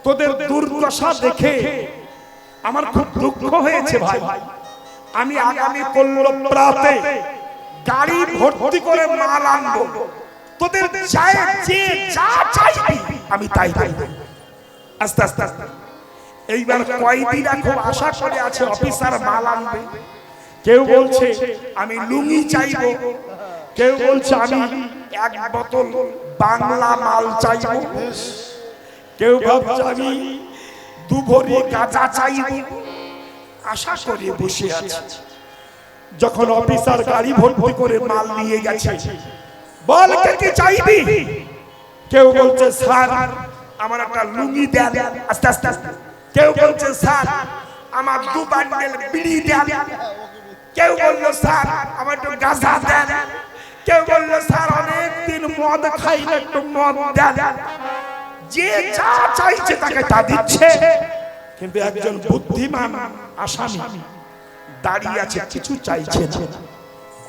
তোদের দুর্দশা দেখে আমার খুব দুঃখ হয়েছে ভাই। আমি আগামী কল্লপ্রাতে গাড়ি ভর্তি করে মাল আনবো, তোদের চাই যে যা চাইবি আমি তাই দেব। আস্তে আস্তে আস্তে এইবার কয়েদিরা খুব আশা করে আছে অফিসার মাল আনবে। কেউ বলছে আমি লুঙ্গি চাইবো, কেউ বলছে আমি এক বোতল বাংলা মাল চাইবো, কেউ ভাবছে আমি দু ভরি গাঁজা চাইবো। আশা করে বসে আছে। যখন অফিসার গাড়ি ভর্তি করে মাল নিয়ে গেছে, বল কে কি চাইবি? কেউ বলছে স্যার আমার একটা লুঙ্গি দেন। আস্তে আস্তে আস্তে কেউ বলছে স্যার আমার দু বান্ডেল বিড়ি দেন। কেউ বললো স্যার আমার একটু গাঁজা দেন। কেউ বললো স্যার অনেক দিন মদ খাই না, একটু মদ দেন। যে যা চাইছে তাকে তা দিচ্ছে। কিন্তু একজন বুদ্ধিমান আসামি দাঁড়িয়ে আছে, কিছু চাইছে না।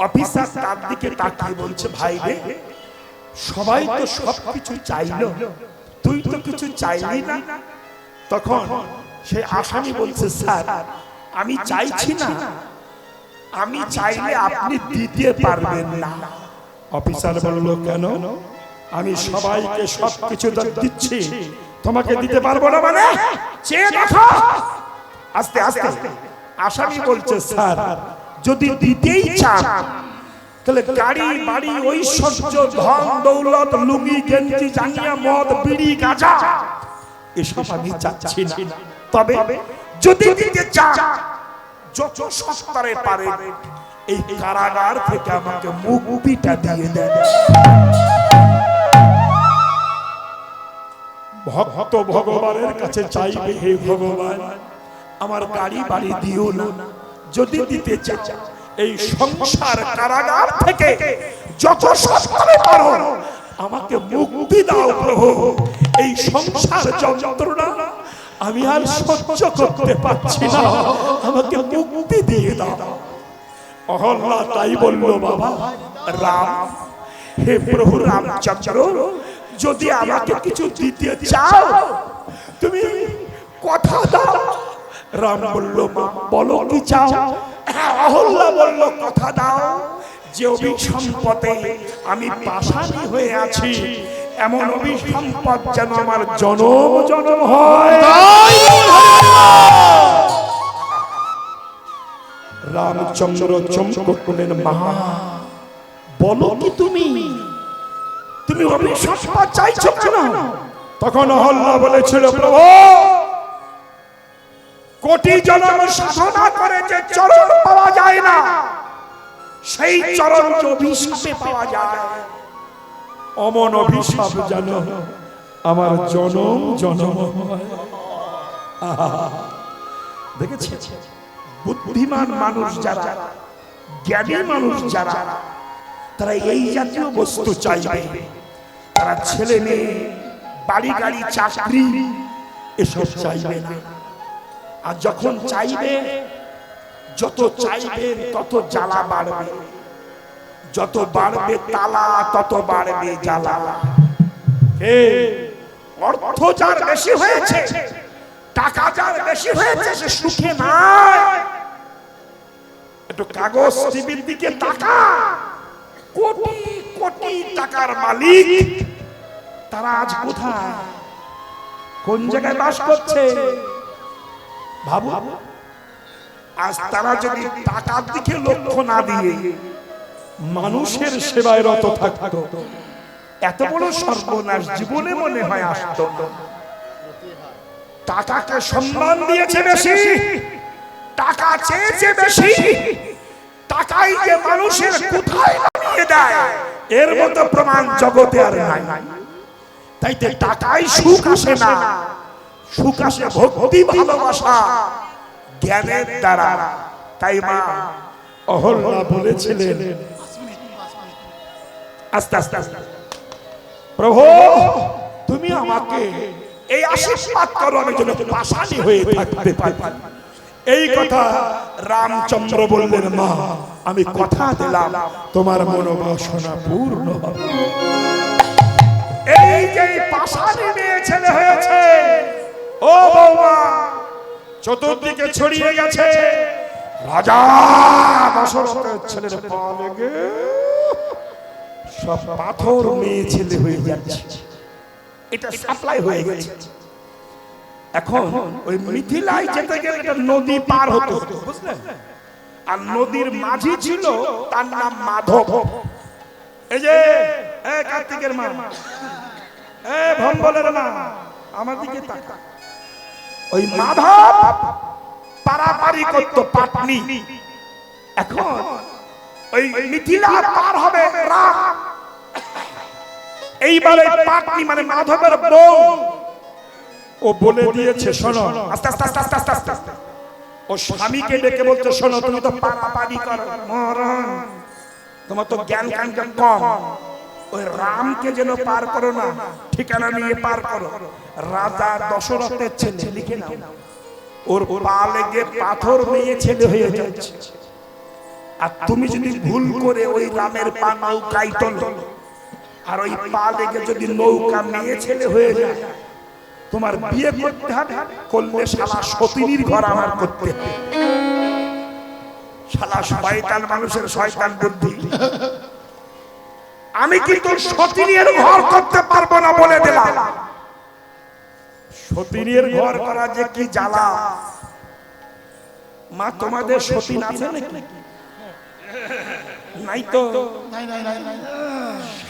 অফিসার তার দিকে তাকিয়ে বলছে, ভাই রে, সবাই তো সবকিছু চাইলো, তুই তো কিছু চাইলি না। তখন সে আসামি বলছে, স্যার আমি চাইছি না, আমি চাইলে আপনি দিতে পারবেন না। অফিসার বলল, কেন? আমি সবাইকে সবকিছু দিচ্ছি, তোমাকে দিতে পারবো না মানে? চেয়ে দেখো। আস্তে আস্তে আসামি বলছে, স্যার যদি দিতেই চান তাহলে গাড়ি বাড়ি ঐশ্বর্য ধন দৌলত লুঙ্গি গেঞ্জি জাঙ্গিয়া মদ বিড়ি গাঁজা এসব আমি চাচ্ছি না। তবে যদি দিতে চান যত সস্তারে পারে এই কারাগার থেকে আমাকে মুক্তিটা দিয়ে দেন। ভক্ত ভগবানের কাছে চাইবে, হে ভগবান আমার গাড়ি বাড়ি দিও না, যদি দিতে চাও এই সংসার কারাগার থেকে যত সস্তারে পারো আমাকে মুক্তি দাও প্রভু। এই সংসার যন্ত্রণা আমি আর সহ্য করতে পারছি না, আমাকে মুক্তি দিয়ে দাও। অহল্লা তাই বলল, বাবা রাম, হে প্রভু রামচন্দ্র, যদি আমাকে কিছু দিতে চাও তুমি কথা দাও। রাম বলল, মা বলো কি চাও? অহল্লা বলল, কথা দাও যে অভিসম্পদে আমি পাষাণী হয়ে আছি, এমন অভিসম্পদ যেন আমার জনম জনম হয়। রামচন্দ্র চমক করলেন, মা বলো কি তুমি অভিসম্পদ চাইছো কেন? তখন অহল্লা বলেছিল, প্রভু কোটি জন্ম সাধনা করে যে চরণ পাওয়া যায় না, সেই চরণ অভিশাপে পাওয়া যায়। অমন অভিশাপ যেন আমার জনম জনম হয়। দেখেছি বুদ্ধিমান মানুষ যারা, জ্ঞানী মানুষ যারা, তারা এই জাতীয় বস্তু চাইবে। তারা ছেলে মেয়ে, বাড়ি গাড়ি, চাকরি এসব চাইবে না। আর যখন চাইবে, যত চাইবেন তত জ্বালা বাড়বে, যত বাড়বে তালা তত বাড়বে জ্বালা। অর্থ যার বেশি হয়েছে, টাকা যার বেশি হয়েছে, সে সুখে নাই। একটু কাগজ টিভির দিকে তাকা, কোটি কোটি টাকার মালিক তারা আজ কোথায়, কোন জায়গায় বাস করছে ভাবু। আজ তারা যদি টাকার দিকে লক্ষ্য না দিয়ে মানুষের সেবায় রত থাকতো, এত বড় সর্বনাশ জীবনে মনে হয় আসতো না। টাকাকে সম্মান দিয়েছে বেশি, টাকা চেয়েছে বেশি, টাকাই যে মানুষের কোথায় নামিয়ে দেয় এর মতো প্রমাণ জগতে আর নাই। তাই তো টাকাই সুখ আসে না, সুখ আসে ভক্তি ভালোবাসা জ্ঞানের দ্বারা। তাই মা অহল্যা বলেছিলেন, আস্তে আস্তে আস্তে, প্রভু তুমি আমাকে এই আশীর্বাদ করো আমি যেন পাষাণী হয়ে থাকতে পারি। এই কথা রামচন্দ্র বললেন, মা আমি কথা দিলাম তোমার মনোবাসনা পূর্ণ হবে। এই যে পাশানি মেয়ে ছেলে হয়েছে, ও বৌমা, চতুর্দিকে ছড়িয়ে গেছে, রাজা দশরথের ছেলের পা লেগে সব পাথর মেয়ে ছেলে হয়ে যাচ্ছে। এটা সাপ্লাই হয়ে গেছে। এখন ওই মিথিলায় যেতে গেলে একটা নদী পার হতে হতো, বুঝলেন? আর নদীর মাঝি ছিল, তার নাম মাধব। এই যে কার্তিকের মা, ভম্বলের মা, আমার দিকে তাকা। ওই মাধব পারাপারি করতো পাটনি। এখন ওই মিথিলা পার হবে রাম। এইবারে পাটনি মানে মাধবের বউ, ও বলে দিয়েছে, শোনো, আস্তে আস্তে আস্তে আস্তে আস্তে আস্তে, ও স্বামীকে ডেকে বলছে, শোনো তুমি তো পারাপারি করো, মরণ তোমার তো জ্ঞান কম, ওই রামকে যেন পার করো না, ঠিকানা নিয়ে পার করো। রাজা দশরথের ছেলে, লিখে নাও, ওর পা লেগে পাথর মেয়ে ছেলে হয়ে যাচ্ছে। আর তুমি যদি ভুল করে ওই রামের পা নৌকায় তোলো, আর ওই পা লেগে যদি নৌকা মেয়ে ছেলে হয়ে যায়, তোমার বিয়ে করতে হবে, করলে শালা সতীনীর ঘর আমার করতে হবে। শালা শয়তান মানুষের শয়তান বুদ্ধি। আমি কিন্তু সতীনীর ঘর করতে পারবো না বলে দিলাম। সতীনীর ঘর করা যে কি জ্বালা। মা তোমাদের সতীন আছে নাকি? নাই তো,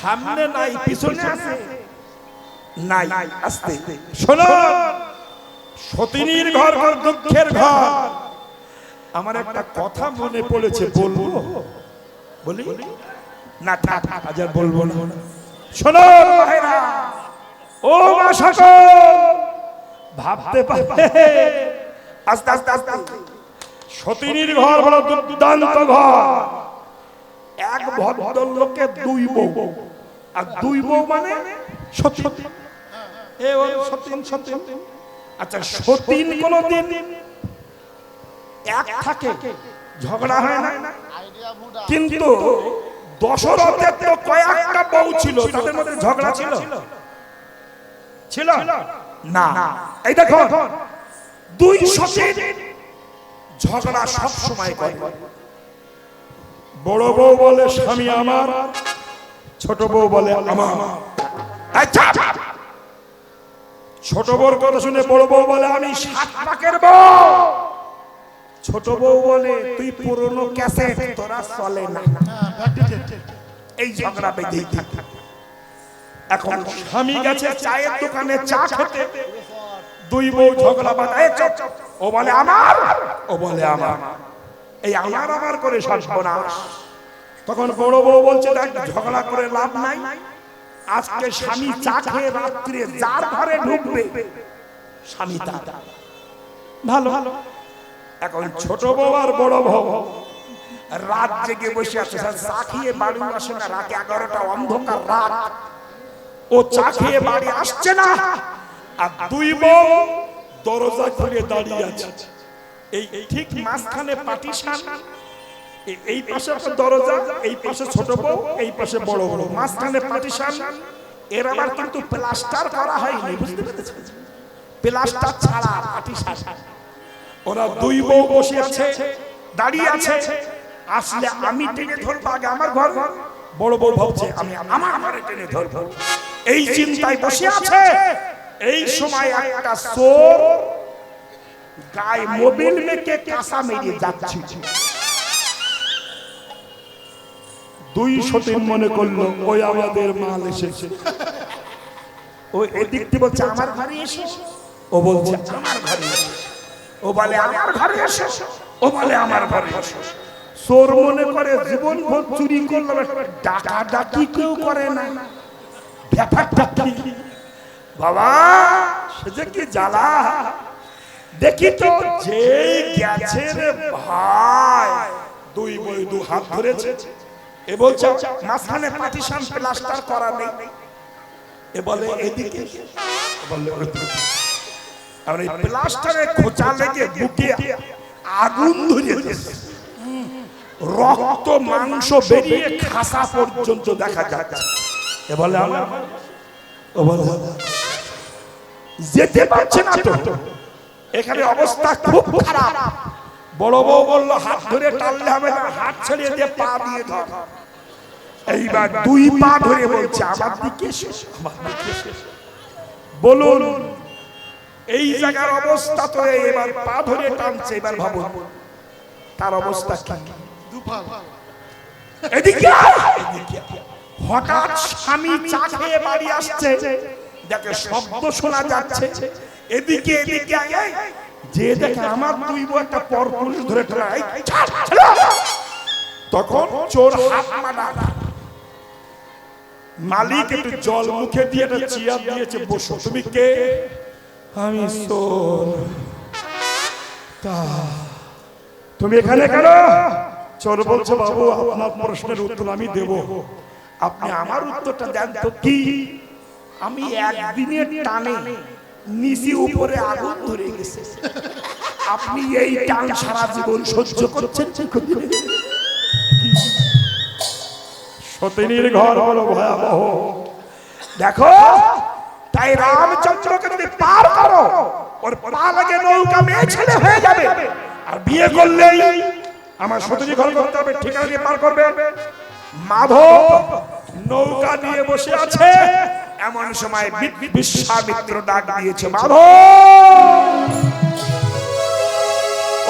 সামনে নাই, পিছনে আছে নাই। আস্তে শোনো, সতীনীর ঘর দুঃখের ঘর। আমার একটা কথা মনে পড়েছে, বলবো? বলি না, থাক, আজ আর বলবো না। শোনো ভাইরা, ও মা সকল, ভাবতে পারবে, আস্তে আস্তে আস্তে, সতীনীর ঘর হলো দুর্দান্ত ঘর। এক ভদ্রলোকের দুই বউ, আর দুই বউ মানে সতীন। আচ্ছা, সতীন কোনদিন এক থাকে, ঝগড়া হয় না? কিন্তু দশরথের তো কয়েকটা বউ ছিল, তাদের মধ্যে ঝগড়া ছিল ছিল না? এই দেখো, দুই সতীন ঝগড়া সব সময় করে। বড় বউ বলে স্বামী আমার, ছোট বউ বলে আমার। ছোট বউর কথা শুনে বড় বউ বলে আমি 7 পাকের বউ। ছোট বউ বলে তুই পুরনো ক্যাসেট, তোরা চলে না। এই ঝগড়া বেঁধেই থাকে। এখন স্বামী গেছে চায়ের দোকানে চা খেতে, দুই বউ ঝগড়া বাঁধায়, ও বলে আমার, ও বলে আমার। এই আমার আমার করে সর্বনাশ। তখন বড় বউ বলছে, দেখ ঝগড়া করে লাভ নাই, আজকে স্বামী চা খেয়ে রাত্রে যার ঘরে ঢুকবে স্বামী তার। ভালো। এখন ছোট বউ আর বড় বউ রাত জেগে বসে আছে, চা খেয়ে বাড়ি আসে না, রাত 11টা, অন্ধকার রাত, ও চা খেয়ে বাড়ি আসছে না। আর দুই বউ দরজা খুলে দাঁড়িয়ে আছে। এই ঠিক মাঝখানে পার্টিশন, এই পাশে দরজা, এই পাশে ছোট বউ, এই পাশে বড় বউ, মাঝখানে পার্টিশন। এর আবার কিন্তু প্লাস্টার করা হয়নি, বুঝতে পেরেছেন? প্লাস্টার ছাড়া পার্টিশন। ওরা দুই বউ বসে আছে, দাঁড়িয়ে আছে। আসলে আমি টেনে ধরবো আগে আমার ঘর, বড় বউ ভাবছে আমি আমার ঘরে টেনে ধরবো, এই চিন্তায় বসে আছে। এই সময় একটা চোর গায়ে মোবিল মেখে কাঁসা মেরে যাচ্ছে। দুই সতীন মনে করলো ওই আমাদের মাল এসেছে। ও এদিক দিয়ে বলছে আমার ঘরে এসো, ও বলছে আমার ঘরে এসো, ও বলে আমার ঘরে এসো, ও বলে আমার ঘরে এসো। চোর মনে করে জীবন ভর চুরি করলাম, ডাকা ডাকি কেউ করে না, ব্যাপারটা কি বাবা, সে যে কি জ্বালা। দেখি তো যেই গেছে রে ভাই, দুই বই দু হাত ধরেছে। এ বলছে মাঝখানে পার্টিশন প্লাস্টার করা নেই, এ বলে এদিকে, বলে ওইদিকে। আর এই প্লাস্টারে খোঁচা লেগে বুকে আগুন ধরিয়ে দিয়েছে, রক্ত মাংস বেরিয়ে খাসা পর্যন্ত দেখা যাচ্ছে। এ বলে আমার ও বলে যেতে পারছে না তো, এখানে অবস্থা খুব খারাপ। বড় বউ বলল হাত ধরে টানলে হবে না, হাত ছেড়ে দিয়ে পা দিয়ে ধর। এইবার দুই পা ধরে বলছে আমার দিকে এসো, আমার দিকে এসো। বলুন এই জায়গার অবস্থা তো, এবার পা ধরে টানছে। এবার ভাবুন তার অবস্থা কি। এদিকে এদিকে হঠাৎ স্বামী চা খেয়ে বাড়ি আসছে, দেখে শব্দ শোনা যাচ্ছে, এদিকে এদিকে যে দেখে আমার দুই বউ একটা পর পুলিশ ধরে টানায়। তখন চোর হাত মারা, মালিক একটু জল মুখে দিয়ে একটা চেয়ার দিয়েছে, বসো। তুমি কে? আমি চোর। তা তুমি এখানে কেন? চোর বলছে বাবু আপনার প্রশ্নের উত্তর আমি দেব, আপনি আমার উত্তরটা দেন তো। কি? আমি একদিনের টানে নিচে উপরে আগুন ধরে গেছে, আপনি এই টান সারা জীবন সহ্য করছেন? সতীনীর ঘর হলো ভয়াবহ। দেখো তাই রামচন্দ্রকে যদি পার করো, ওর পা লাগে নৌকা মেয়ে ছেলে হয়ে যাবে, আর বিয়ে করলেই আমার সতীনী ঘর করতে হবে, ঠিকানা দিয়ে পার করবে। মাধব নৌকা নিয়ে বসে আছে, এমন সময় বিশ্বামিত্র ডাক দিয়েছে, মাধব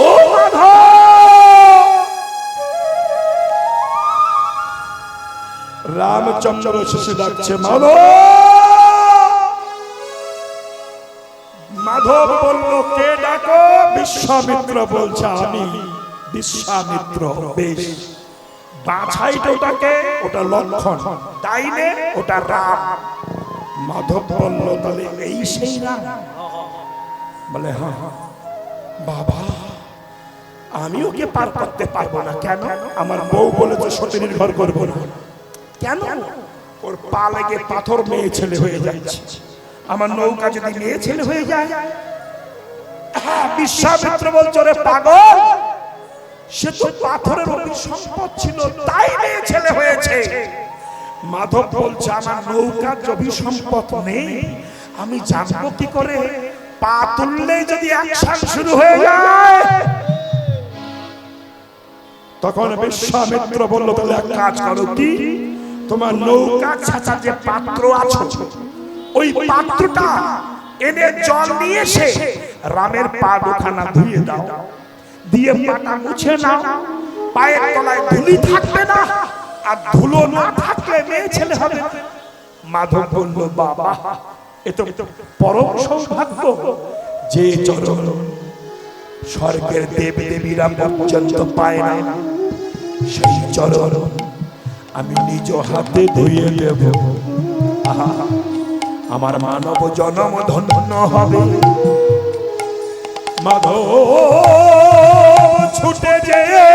ও মাধব। রামচন্দ্র শেষে ডাকছে মাধব। মাধব বলল কে ডাকো? বিশ্বামিত্র বলছে আমি বিশ্বামিত্র। বেশ, বাছাইটা ওটাকে, ওটা লক্ষণ, ডাইনে ওটা রাম। মাধব বলল তাহলে এই সেই রাম? বলে হ্যাঁ। বাবা আমি ওকে পার করতে পারবো না। কেন? আমার বউ বলেছে সতীনীর ঘর করবো না। কেন? ওর পা লেগে পাথর মেয়ে ছেলে হয়ে যাচ্ছে, আমার নৌকা যদি মেয়ে ছেলে হয়ে যায়। বিশ্বামিত্র বলছে ওরে পাগল, সে তো পাথরের অভিসম্পদ ছিল তাই মেয়ে ছেলে হয়েছে। মাধব বলছে আমার নৌকার অভিসম্পদ নেই, আমি জানবো কি করে? পা তুললেই যদি অ্যাকশন শুরু হয়ে যায়। তখন বিশ্বামিত্র বলল তাহলে এক কাজ করো, কি? তোমার নৌকা ছাঁচা যে পাত্র আছে, ওই পাত্রটা এনে জল নিয়ে এসে রামের পা দুখানা ধুয়ে দাও, দিয়ে পাটা মুছে নাও, পায়ের তলায় ধুলি থাকবে না, আর ধুলো না থাকলে মেয়ে ছেলে হবে। মাধব বলল বাবা এ তো পরম সৌভাগ্য, যে চরণ স্বর্গের দেব দেবীরা পর্যন্ত পায় না, সেই চরণ আমি নিজ হাতে ধুয়ে দেব। আমার মানব জন্ম ধন্য হবে। মাধব ছুটে যেয়ে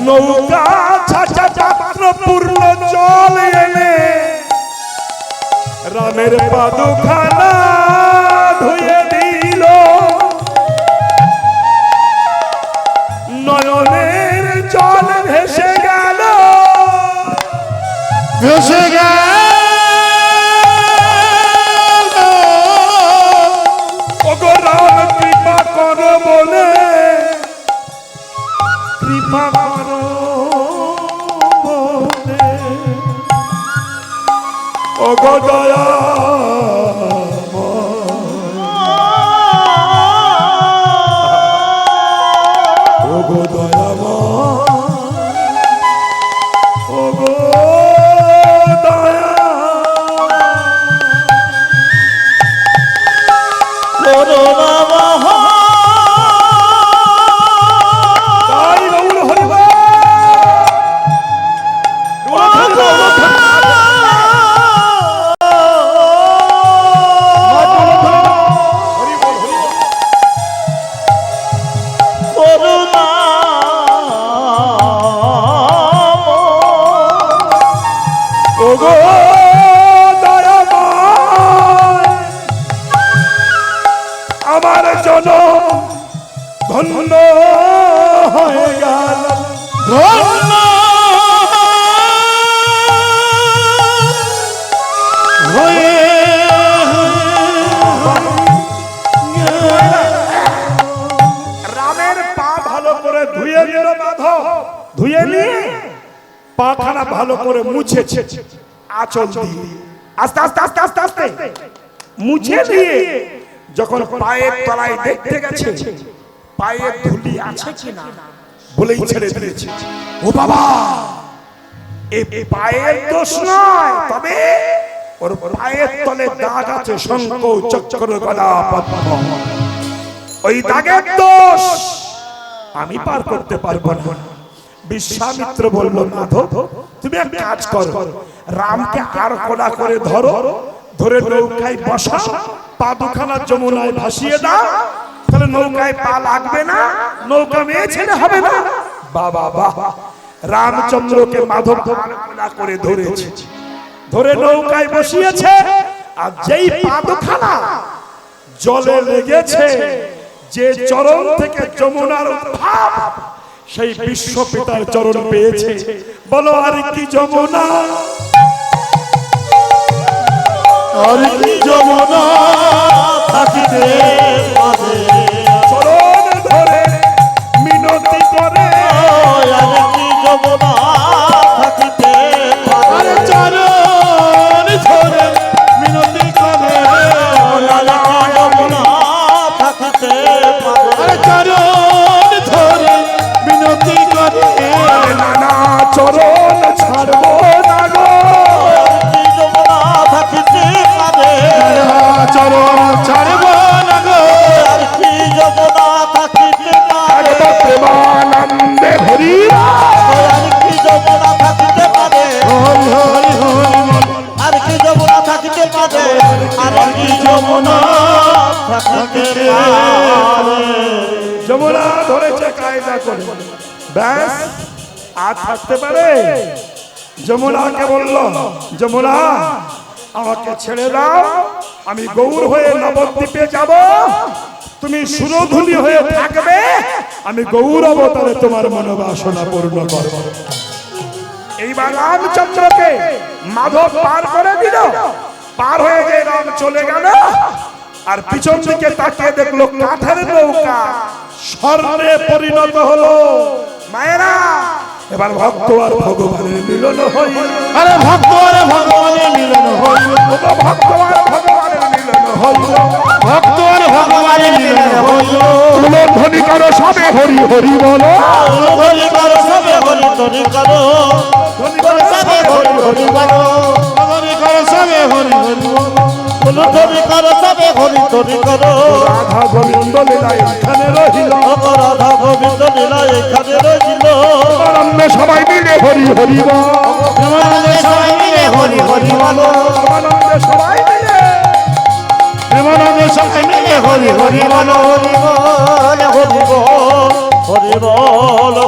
নৌকা ছাঁচা পাত্র পূর্ণ জল এনে রামের পাদুখানা ধুয়ে দিল। নয়নের জল ভেসে গেল, ভেসে গেল। ওগো রাম কৃপা করো বলে, কৃপা করো বলে, ওগো দয়া ওগো দয়াময়, ওগো দয়া তাই গৌর হরিবল। ওগো দয়াময়, আমার নিল মাধব, ধুয়ে নিয়ে পাখানা ভালো করে মুছেছে আঁচল দিয়ে, আস্তে আস্তে আস্তে আস্তে আস্তে মুছে দিয়ে যখন পায়ের তলায় দেখতে গেছে পায়ের ধুলি আছে কিনা বলেই ছেড়ে দিয়েছে। ও বাবা, এই পায়ের দোষ নয়, তবে ওর পায়ের তলে দাগ আছে, শঙ্খ চক্র গদা পদ্ম, ওই দাগের দোষ আমি পার করতে পারবো না। বিশ্বামিত্র বলল, মাধব তুমি এক কাজ করো, রামকে আর কোলা করে ধরো, ধরে নৌকায় বসা, পা দুখানা যমুনায় ভাসিয়ে দাও, তাহলে নৌকায় পা লাগবে না, নৌকা মেয়ে ছেলে হবে না। বাবা বাবা, রামচন্দ্রকে মাধব কোলা করে ধরেছে, ধরে নৌকায় বসিয়েছে, আর যেই পা দুখানা জলে লেগেছে, যে চরণ থেকে যমুনার উদ্ভব, সেই বিশ্ব পিতার চরণ পেয়েছে। বলো আর কি যমুনা, আর কি যমুনা থাকিতে পারে, চরণ ধরে মিনতি করে, আর কি যমুনা থাকিতে পারে, আরে চরণ ধরে মিনতি করে, আর কি যমুনা থাকিতে পারে, আরে চরণ ধরে মিনতি করে, নানা চরণ ছাড়বো না গো, আর কি যমুনা থাকিতে পারে, চরণ ছাড়ব না গো, আর কি যমুনা থাকিতে পারে, একবার প্রেমানন্দে ভরি, আর কি যমুনা থাকিতে পারে, হরি হরি হরি বল, আর কি যমুনা থাকিতে পারে, আর কি যমুনা থাকিতে পারে। যমুনা ধরেছে কায়দা করে, ব্যাস আর থাকতে পারে। যমুনাকে বলল, যমুনা আমাকে ছেড়ে দাও, আমি গৌর হয়ে নবদ্বীপে যাব, তুমি সুরধুলি হয়ে থাকবে, আমি গৌর অবতারে তোমার মনোবাসনা পূর্ণ করব। এইবার রামচন্দ্রকে মাধব পার করে দিল, পার হয়ে গিয়ে রাম চলে গেল, আর পিছন দিকে তাকিয়ে দেখলো কাঠের নৌকা স্বর্ণে পরিণত হলো। মায়েরা, এবার ভক্ত আর ভগবানের মিলন হইল, আরে ভক্ত রে ভগবানের মিলন হইল, ভক্ত আর ভগবানের মিলন হইল, ভক্ত রে ভগবানের মিলন হইল, ধ্বনি করো সবে হরি হরি বলো, হরি করো সবে হরি হরি করো, ধ্বনি করো সবে হরি হরি বলো, হরি করো সবে হরি হরি বল, হরি করো সবে হরি হরি করো, রাধা গোবিন্দ লীলা এখানে রহিল, রাধা গোবিন্দ লীলা এখানে রহিল, আনন্দে সবাই মিলে হরি হরি বল, প্রেমানন্দে সবাই মিলে হরি হরি বল, আনন্দে সবাই মিলে, প্রেমানন্দে সবাই মিলে হরি হরি বল, হরি